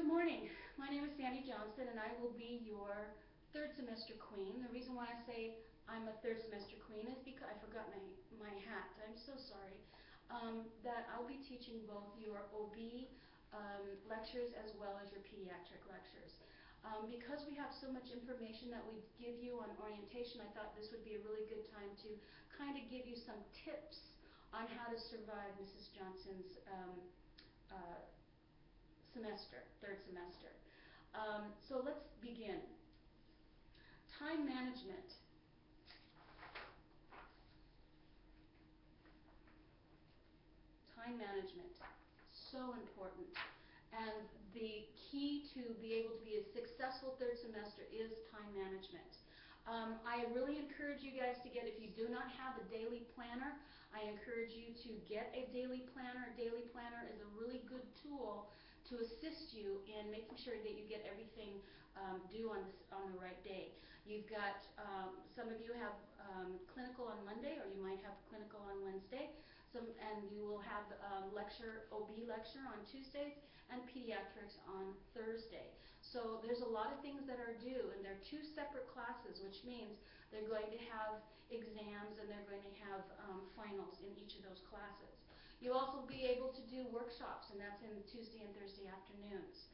Good morning. My name is Sandy Johnson, and I will be your third semester queen. The reason why I say I'm a third semester queen is because I forgot my hat. I'm so sorry. That I'll be teaching both your OB lectures as well as your pediatric lectures. Because we have so much information that we give you on orientation, I thought this would be a really good time to kind of give you some tips on how to survive Mrs. Johnson's third semester. So let's begin. Time management. Time management, so important. And the key to be able to be a successful third semester is time management. I really encourage you guys to get, if you do not have a daily planner, I encourage you to get a daily planner. A daily planner is a really good tool to assist you in making sure that you get everything due on the right day. You've got, some of you have clinical on Monday, or you might have clinical on Wednesday, and you will have OB lecture on Tuesdays and pediatrics on Thursday. So there's a lot of things that are due, and they're two separate classes, which means they're going to have exams and they're going to have finals in each of those classes. You'll also be able to do workshops, and that's in Tuesday and Thursday afternoons.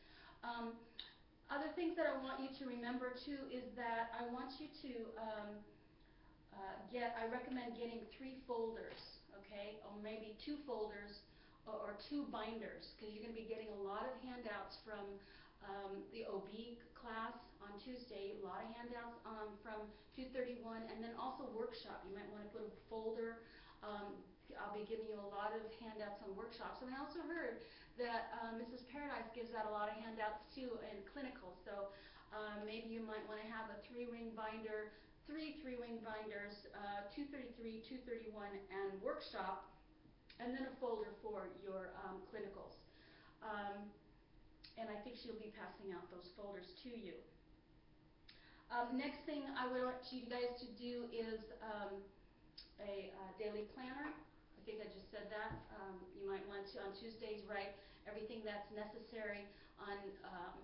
Other things that I want you to remember too is that I want you to I recommend getting 3 folders, okay, or maybe 2 folders or 2 binders, because you're going to be getting a lot of handouts from the OB class on Tuesday, a lot of handouts from 231, and then also workshop. You might want to put a folder. I'll be giving you a lot of handouts on workshops. And I also heard that Mrs. Paradise gives out a lot of handouts too in clinical. So maybe you might want to have a 3-ring binder, 3 3-ring binders, 233, 231, and workshop, and then a folder for your clinicals. And I think she'll be passing out those folders to you. Next thing I would want you guys to do is a daily planner. I think I just said that. You might want to, on Tuesdays, write everything that's necessary on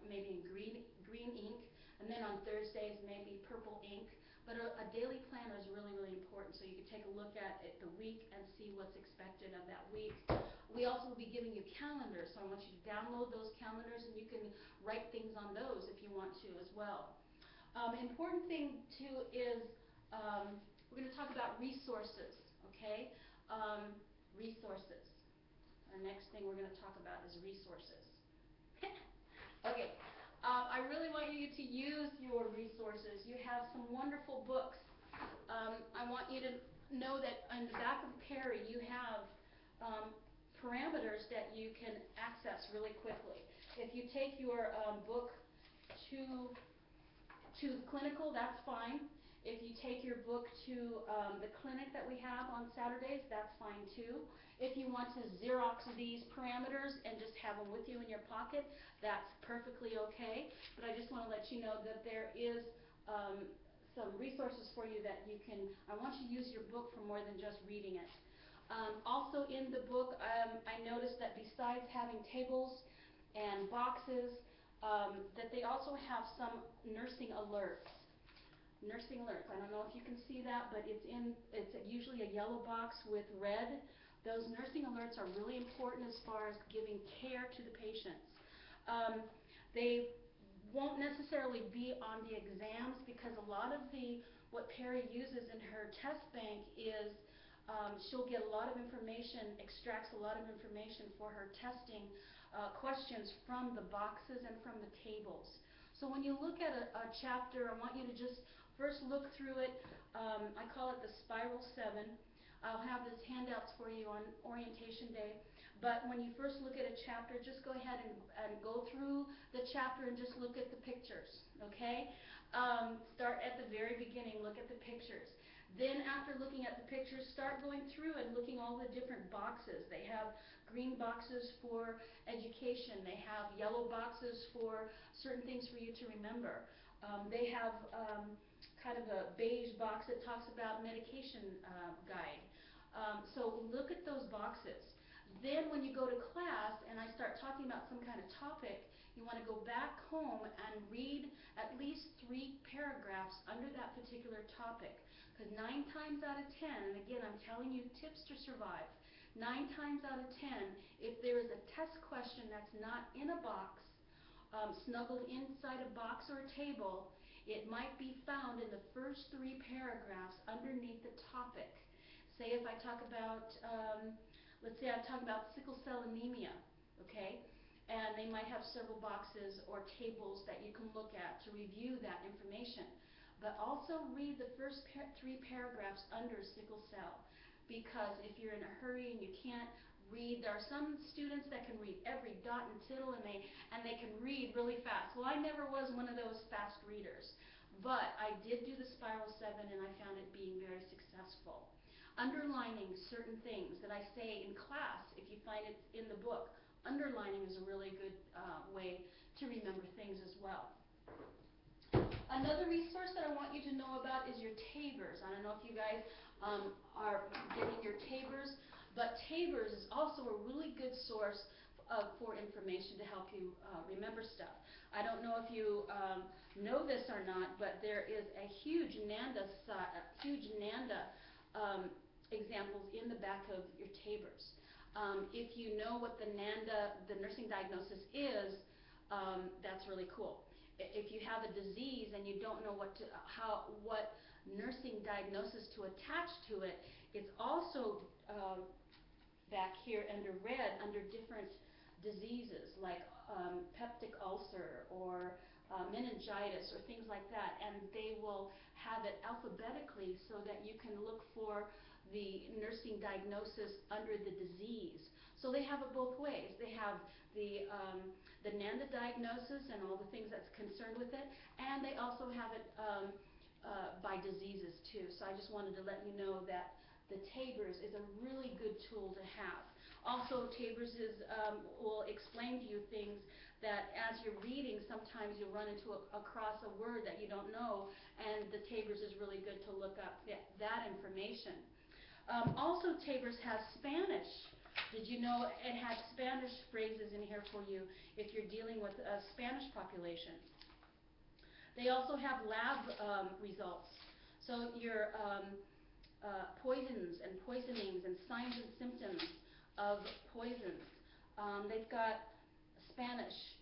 maybe in green ink, and then on Thursdays, maybe purple ink. But a daily planner is really, really important, so you can take a look at it the week and see what's expected of that week. We also will be giving you calendars, so I want you to download those calendars, and you can write things on those if you want to as well. Important thing, too, is we're going to talk about resources, okay? Resources. Our next thing we're going to talk about is resources. Okay, I really want you to use your resources. You have some wonderful books. I want you to know that on the back of Perry you have parameters that you can access really quickly. If you take your book to clinical, that's fine. If you take your book to the clinic that we have on Saturdays, that's fine too. If you want to Xerox these parameters and just have them with you in your pocket, that's perfectly okay. But I just want to let you know that there is some resources for you that you can, I want you to use your book for more than just reading it. Also in the book, I noticed that besides having tables and boxes, that they also have some nursing alerts. Nursing alerts. I don't know if you can see that, but it's usually a yellow box with red. Those nursing alerts are really important as far as giving care to the patients. They won't necessarily be on the exams, because a lot of what Perry uses in her test bank is she'll get a lot of information, extracts a lot of information for her testing questions from the boxes and from the tables. So when you look at a chapter, I want you to just first look through it. I call it the Spiral 7. I'll have these handouts for you on orientation day. But when you first look at a chapter, just go ahead and go through the chapter and just look at the pictures, okay? Start at the very beginning, look at the pictures. Then after looking at the pictures, start going through and looking all the different boxes. They have green boxes for education. They have yellow boxes for certain things for you to remember. They have kind of a beige box that talks about medication guide. So look at those boxes. Then when you go to class and I start talking about some kind of topic, you want to go back home and read at least 3 paragraphs under that particular topic. Because 9 times out of 10, and again I'm telling you tips to survive, 9 times out of 10, if there is a test question that's not in a box, snuggled inside a box or a table, it might be found in the first 3 paragraphs underneath the topic. Say if I talk about, let's say I'm talking about sickle cell anemia, okay? And they might have several boxes or tables that you can look at to review that information. But also read the first 3 paragraphs under sickle cell, because if you're in a hurry and you can't read, there are some students that can read every dot and tittle and they can read really fast. Well, I never was one of those fast readers, but I did do the Spiral 7 and I found it being very successful. Underlining certain things that I say in class, if you find it in the book, underlining is a really good way to remember things as well. Another resource that I want you to know about is your Tabers. I don't know if you guys are getting your Tabers, but Tabers is also a really good source for information to help you remember stuff. I don't know if you know this or not, but there is a huge NANDA examples in the back of your Tabers. If you know what the NANDA, the nursing diagnosis is, that's really cool. If you have a disease and you don't know what nursing diagnosis to attach to it, it's also back here under red under different diseases like peptic ulcer or meningitis or things like that, and they will have it alphabetically so that you can look for the nursing diagnosis under the disease. So they have it both ways. They have the NANDA diagnosis and all the things that's concerned with it, and they also have it by diseases too. So I just wanted to let you know that the Tabers is a really good tool to have. Also, Tabers will explain to you things that as you're reading, sometimes you'll run across a word that you don't know, and the Tabers is really good to look up that information. Also, Tabers has Spanish. Did you know it has Spanish phrases in here for you if you're dealing with a Spanish population? They also have lab results. So your poisons and poisonings and signs and symptoms of poisons. They've got Spanish,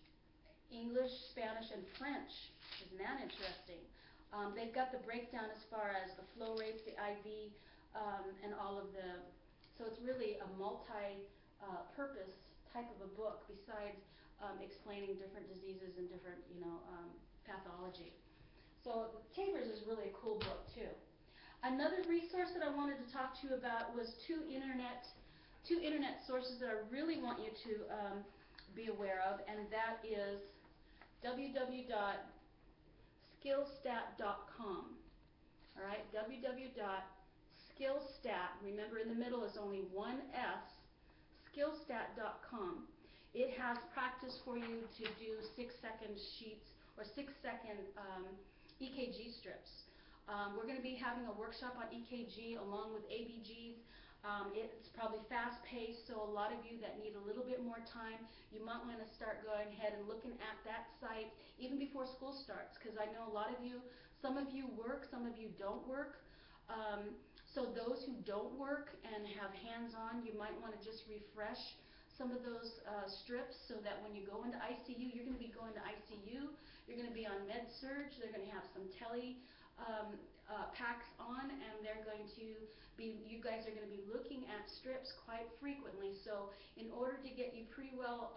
English, Spanish, and French. Isn't that interesting? They've got the breakdown as far as the flow rates, the IV, and all of the, so it's really a multi-purpose type of a book besides explaining different diseases and different, pathology. So Tabers is really a cool book too. Another resource that I wanted to talk to you about was two internet sources that I really want you to be aware of, and that is www.skillstat.com. All right, www.skillstat. Remember, in the middle is only one S. Skillstat.com. It has practice for you to do 6-second sheets or 6-second EKG strips. We're going to be having a workshop on EKG along with ABGs. It's probably fast-paced, so a lot of you that need a little bit more time, you might want to start going ahead and looking at that site even before school starts, because I know a lot of you, some of you work, some of you don't work. So those who don't work and have hands-on, you might want to just refresh some of those strips so that when you go into ICU, you're going to be going to ICU, you're going to be on med-surg, they're going to have some tele packs on, and they're going to be, you guys are going to be looking at strips quite frequently. So in order to get you pretty well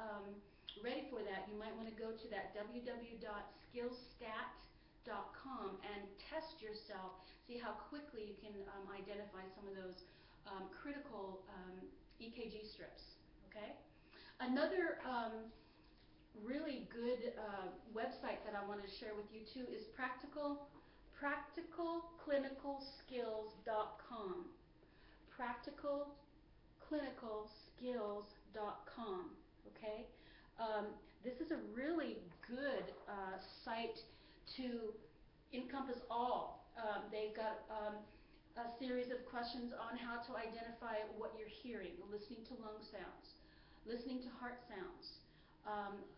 ready for that, you might want to go to that www.skillstat.com and test yourself, see how quickly you can identify some of those critical EKG strips. Okay? Another really good website that I wanted to share with you too is practicalclinicalskills.com. Practicalclinicalskills.com. Okay? This is a really good site to encompass all. They've got a series of questions on how to identify what you're hearing, listening to lung sounds, listening to heart sounds,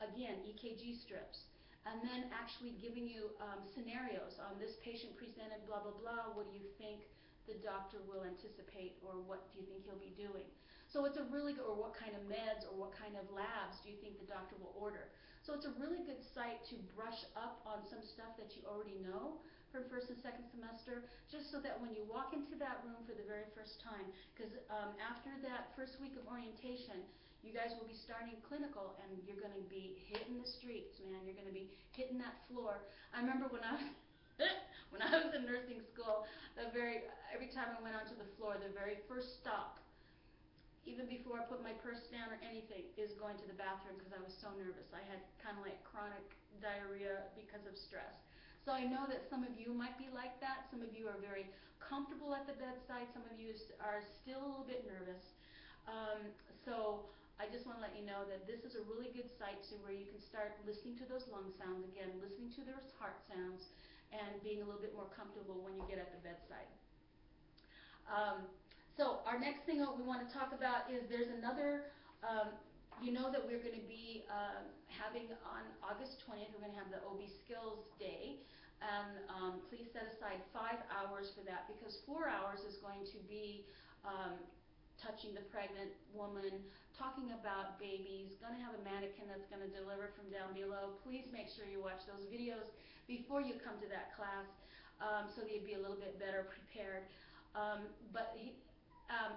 again, EKG strips, and then actually giving you scenarios on this patient presented blah, blah, blah, what do you think the doctor will anticipate, or what do you think he'll be doing? So it's a really good, or what kind of meds or what kind of labs do you think the doctor will order? So it's a really good site to brush up on some stuff that you already know from first and second semester, just so that when you walk into that room for the very first time, because after that first week of orientation, you guys will be starting clinical and you're going to be hitting the streets, man. You're going to be hitting that floor. I remember when I was when I was in nursing school, every time I went onto the floor, the very first stop, even before I put my purse down or anything, is going to the bathroom because I was so nervous. I had kind of like chronic diarrhea because of stress. So I know that some of you might be like that. Some of you are very comfortable at the bedside. Some of you are still a little bit nervous. So I just want to let you know that this is a really good site to where you can start listening to those lung sounds again, listening to those heart sounds, and being a little bit more comfortable when you get at the bedside. So our next thing we want to talk about is there's another, you know that we're going to be having on August 20th, we're going to have the OB Skills Day, and please set aside 5 hours for that, because 4 hours is going to be touching the pregnant woman, talking about babies, going to have a mannequin that's going to deliver from down below. Please make sure you watch those videos before you come to that class, so that you'd be a little bit better prepared.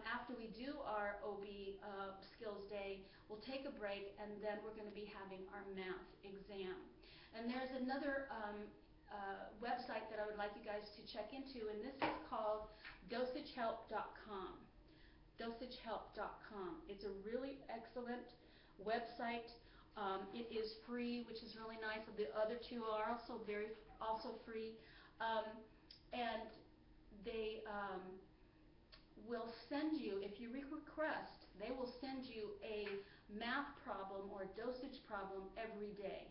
After we do our OB Skills Day, we'll take a break, and then we're going to be having our math exam. And there's another website that I would like you guys to check into, and this is called dosagehelp.com. dosagehelp.com. It's a really excellent website. It is free, which is really nice. The other two are also free, and they will send you, if you request, they will send you a math problem or a dosage problem every day.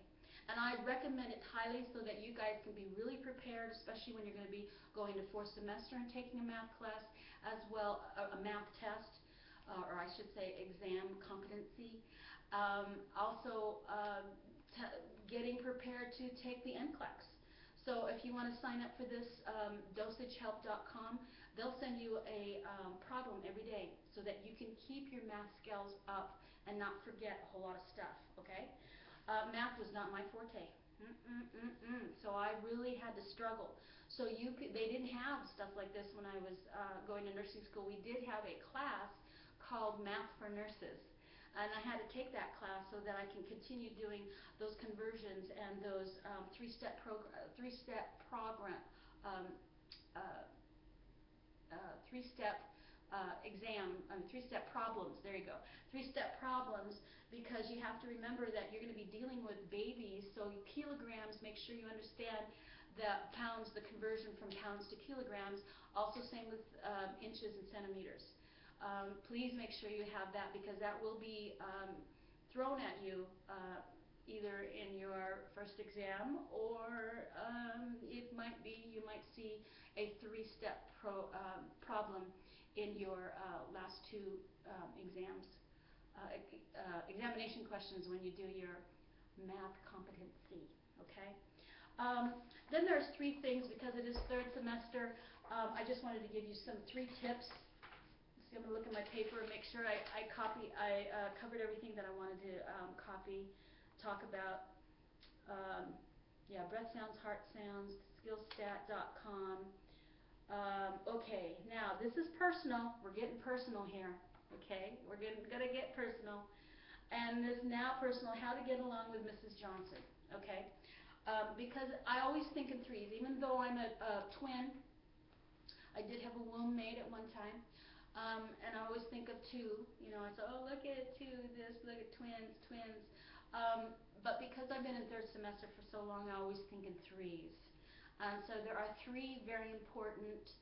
And I recommend it highly so that you guys can be really prepared, especially when you're going to be going to 4th semester and taking a math class, as well a math test, or I should say exam competency. Also getting prepared to take the NCLEX. So if you want to sign up for this, dosagehelp.com, they'll send you a problem every day so that you can keep your math skills up and not forget a whole lot of stuff, okay? Math was not my forte. So I really had to struggle. So they didn't have stuff like this when I was going to nursing school. We did have a class called Math for Nurses. And I had to take that class so that I can continue doing those conversions and those three-step problems. There you go. Three-step problems, because you have to remember that you're going to be dealing with babies. So kilograms, make sure you understand the pounds, the conversion from pounds to kilograms. Also same with inches and centimeters. Please make sure you have that, because that will be thrown at you either in your first exam, or it might be you might see a three-step problem in your last two examination questions when you do your math competency. Okay. Then there's 3 things, because it is 3rd semester. I just wanted to give you 3 tips. I'm going to look at my paper and make sure I covered everything that I wanted to talk about. Yeah, breath sounds, heart sounds, skillstat.com. Okay, now this is personal. We're getting personal here. Okay, we're gonna get personal. And this now personal, how to get along with Mrs. Johnson. Okay, because I always think in 3s. Even though I'm a twin, I did have a womb made at one time. And I always think of 2, you know, I say, oh, look at 2, look at twins. But because I've been in 3rd semester for so long, I always think in 3s. So there are 3 very important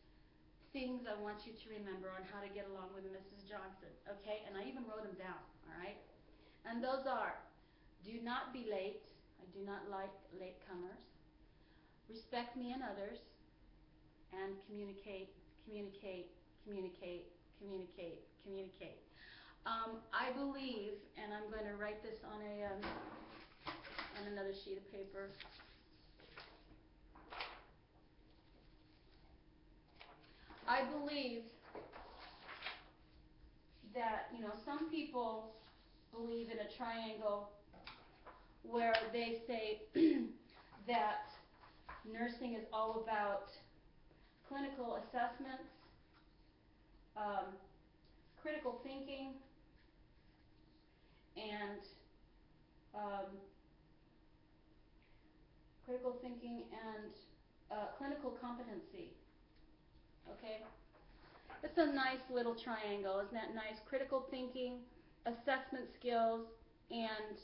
things I want you to remember on how to get along with Mrs. Johnson, okay? And I even wrote them down, all right? And those are, do not be late. I do not like latecomers. Respect me and others. And communicate communicate, communicate, communicate, communicate. I believe, and I'm going to write this on another sheet of paper. I believe that, some people believe in a triangle where they say that nursing is all about clinical assessments, critical thinking, and clinical competency. Okay? It's a nice little triangle, isn't that nice? Critical thinking, assessment skills, and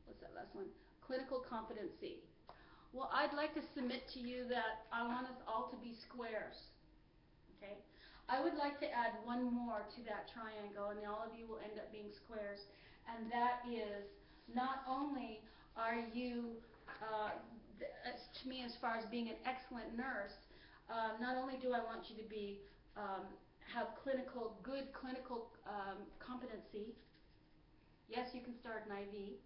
what's that last one? Clinical competency. Well, I'd like to submit to you that I want us all to be squares. Okay? I would like to add one more to that triangle, and all of you will end up being squares, and that is not only are you, to me, as far as being an excellent nurse, not only do I want you to be have good clinical competency. Yes, you can start an IV.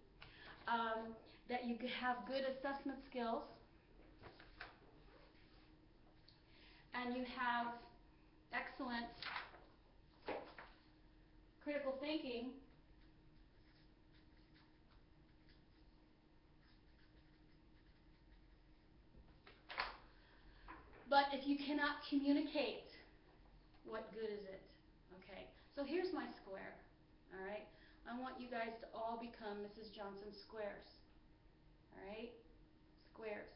That you have good assessment skills, and you have excellent critical thinking, but if you cannot communicate, what good is it? Okay, so here's my square, all right? I want you guys to all become Mrs. Johnson squares, all right? Squares.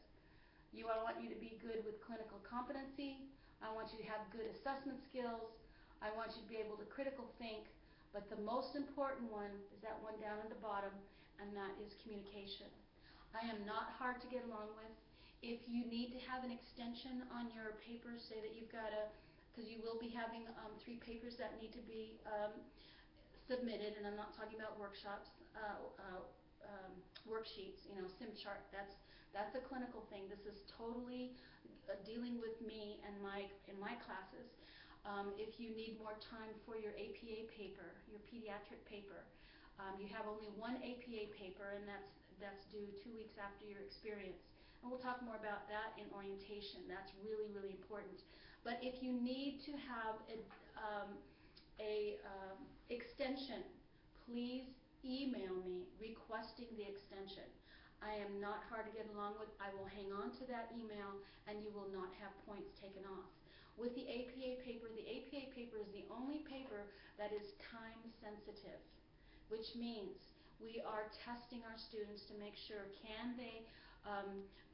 I want you to be good with clinical competency. I want you to have good assessment skills. I want you to be able to critical think, but the most important one is that one down at the bottom, and that is communication. I am not hard to get along with. If you need to have an extension on your papers, say that you've got because you will be having 3 papers that need to be submitted, and I'm not talking about workshops, worksheets, SimChart. That's a clinical thing. This is totally dealing with me and in my classes. If you need more time for your APA paper, your pediatric paper, you have only one APA paper, and that's due 2 weeks after your experience. And we'll talk more about that in orientation. That's really, really important. But if you need to have a extension, please email me requesting the extension. I am not hard to get along with. I will hang on to that email, and you will not have points taken off. With the APA paper is the only paper that is time sensitive, which means we are testing our students to make sure can they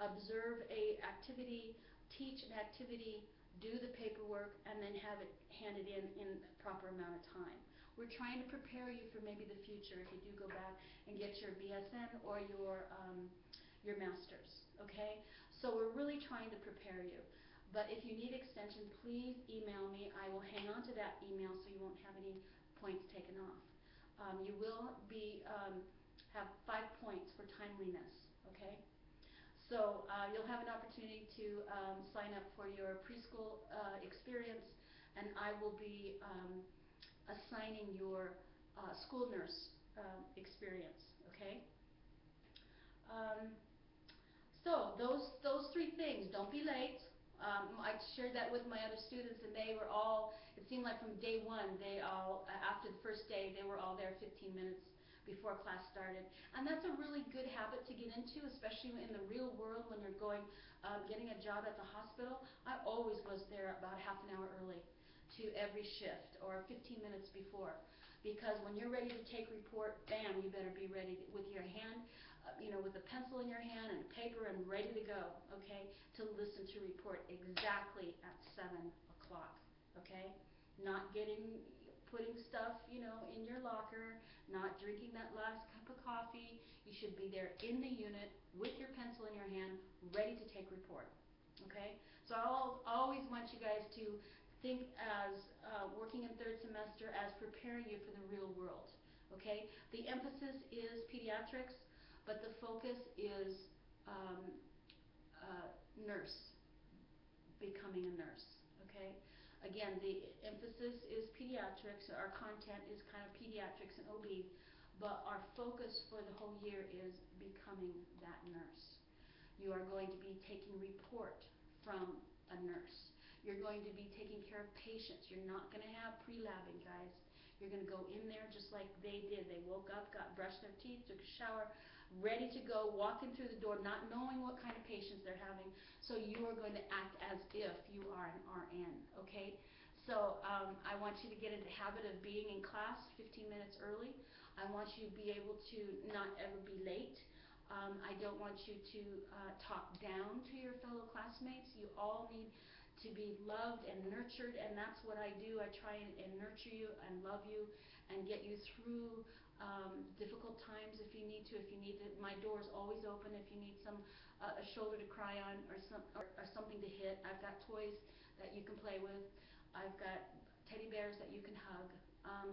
observe a activity, teach an activity, do the paperwork, and then have it handed in a proper amount of time. We're trying to prepare you for maybe the future if you do go back and get your BSN or your master's, okay? So we're really trying to prepare you. But if you need extension, please email me. I will hang on to that email so you won't have any points taken off. You will have 5 points for timeliness, okay? So you'll have an opportunity to sign up for your preschool experience, and I will be assigning your school nurse experience, okay? So those 3 things. Don't be late. I shared that with my other students, and they were all, it seemed like from day 1, they all, after the first day, they were all there 15 minutes before class started. And that's a really good habit to get into, especially in the real world when you're going, getting a job at the hospital. I always was there about half an hour early to every shift, or 15 minutes before. Because when you're ready to take report, bam, you better be ready with your hand, with a pencil in your hand and paper and ready to go, okay, to listen to report exactly at 7 o'clock, okay? Not putting stuff, in your locker, not drinking that last cup of coffee. You should be there in the unit with your pencil in your hand, ready to take report, okay? So I'll always want you guys to think as working in 3rd semester as preparing you for the real world, okay? The emphasis is pediatrics, but the focus is nurse, becoming a nurse, okay? Again, the emphasis is pediatrics. Our content is kind of pediatrics and OB, but our focus for the whole year is becoming that nurse. You are going to be taking report from a nurse. You're going to be taking care of patients. You're not going to have pre-labbing, guys. You're going to go in there just like they did. They woke up, brushed their teeth, took a shower, ready to go, walking through the door, not knowing what kind of patients they're having. So you are going to act as if you are an RN, okay? So I want you to get into the habit of being in class 15 minutes early. I want you to be able to not ever be late. I don't want you to talk down to your fellow classmates. You all need to be loved and nurtured, and that's what I do. I try and nurture you and love you and get you through difficult times if you need to. If you need to, my door is always open if you need a shoulder to cry on or something to hit. I've got toys that you can play with. I've got teddy bears that you can hug.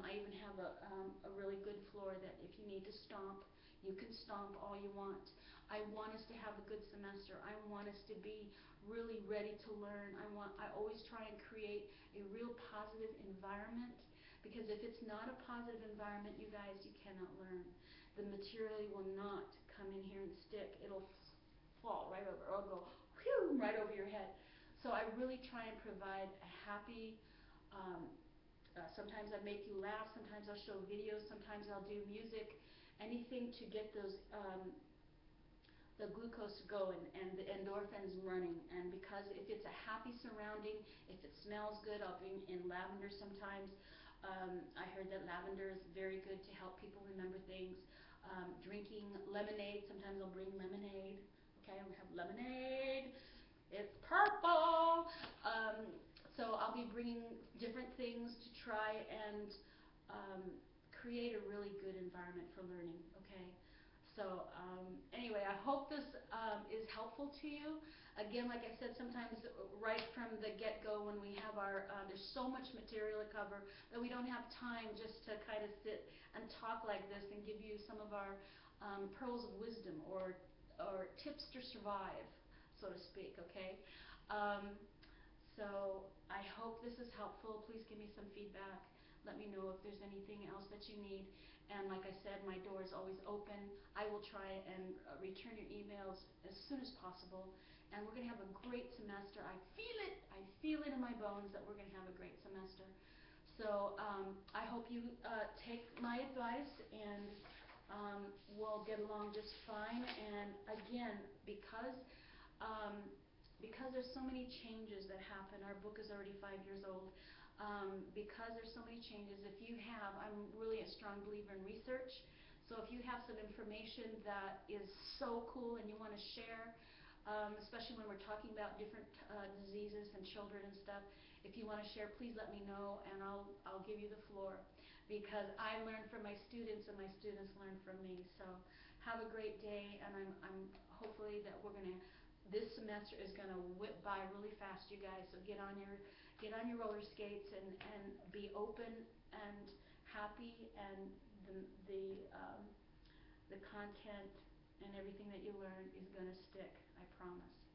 I even have a really good floor that if you need to stomp, you can stomp all you want. I want us to have a good semester. I want us to be really ready to learn. I always try and create a real positive environment, because if it's not a positive environment, you guys, you cannot learn. The material will not come in here and stick. It'll fall right over, or it'll go whew, right over your head. So I really try and provide a happy, sometimes I make you laugh, sometimes I'll show videos, sometimes I'll do music, anything to get those the glucose going and the endorphins running. And because if it's a happy surrounding, if it smells good, I'll bring in lavender sometimes. I heard that lavender is very good to help people remember things. Drinking lemonade, sometimes I'll bring lemonade. Okay, we have lemonade. It's purple. So I'll be bringing different things to try and create a really good environment for learning, okay? So anyway, I hope this is helpful to you. Again, like I said, sometimes right from the get-go when we have our, there's so much material to cover that we don't have time just to kind of sit and talk like this and give you some of our pearls of wisdom or tips to survive, so to speak, okay? So I hope this is helpful. Please give me some feedback. Let me know if there's anything else that you need. And like I said, my door is always open. I will try and return your emails as soon as possible. And we're going to have a great semester. I feel it in my bones that we're going to have a great semester. So I hope you take my advice and we'll get along just fine. And again, because there's so many changes that happen, our book is already 5 years old. Because there's so many changes, I'm really a strong believer in research. So if you have some information that is so cool and you want to share, especially when we're talking about different diseases and children and stuff, if you want to share, please let me know and I'll give you the floor, because I learn from my students and my students learn from me. So have a great day, and I'm hopefully that this semester is going to whip by really fast, you guys. So get on your roller skates and be open and happy, and the content and everything that you learn is going to stick, I promise.